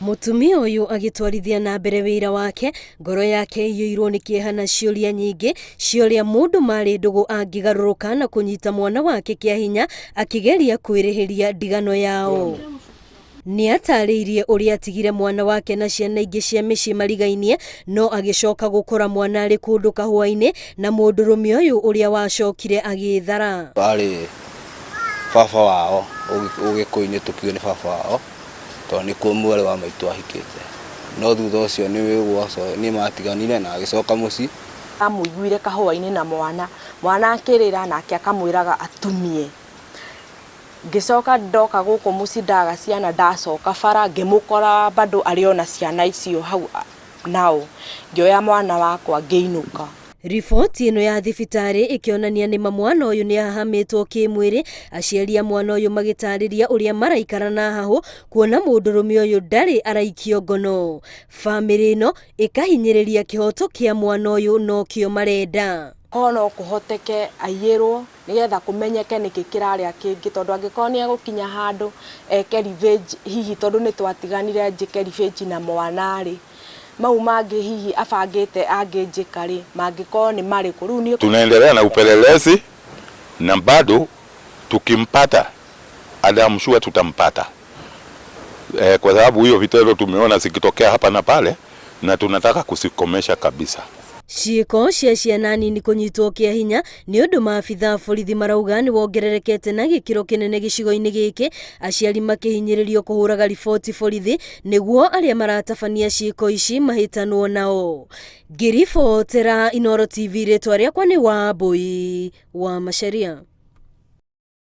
Mutumia uyu agitwarithia na mbere wira wake, ngoro yake iyuirwo ni kieha na ciuria nyingi, ciuria mundu mari ndugu angigaruruka na kunyita mwana wake kiahinya akigeria kwirihiria ndigano yao. Ni atariirie uria atigire mwana wake na ciana ingi cia micii marigainie, no agicoka gukora mwana ari kundu kahua-ini na mundurume uyu uria wacokire agithara. Ari baba wao ugikuini tukiuga ni baba wao to ni kuo mwere wa maitu ahikite, no thutha ucio ni wigwaco ni matiganire na agicoka muci amuiguire kahua-ini na mwana akirira nake akamwiraga atumie. Ngicoka ndoka guku muci ndaga ciana, ndacoka bara ngimukora bado ariona ciana icio hau nao, ngioya mwana wakwa ngiinuka. Riboti ino ya thibitari ikionania ni mwana uyu ni ahamitwo kimwiri, aciari a mwana uyu magitariria uria maraikara na hahu kuona mundurume uyu ndari araikio ngono. Bamiri ino ikahinyiriria kihoto kia mwana uyu no kio marenda. Kono kuhoteke ayirwo nigetha kumenyeke niki kiraria kingi, tondu angikonia gukinya handu eke revenge hihi tondu ni twatiganire njike revenge na mwana ri mau mangi hihi abangite angijikari mangiko ni mariku. Riu tunaendelea na upelelezi na bado tukimpata adamshua tutampata, kwa sababu hiyo vitendo tumeona zikitokea hapa na pale na tunataka kusikomesha kabisa. Ciiko cia ciana nini kunyitwo kiahinya ni undu maabithaa borithi marauga ni wongererekete na gikiro kinene gicigo-ini giki, aciari makihinyiririo kuhuraga riboti borithi niguo aria maratabania ciiko ici mahitanwo nao. Ngiribotera Inooro TV, ritwa riakwa ni Wambui wa Macharia.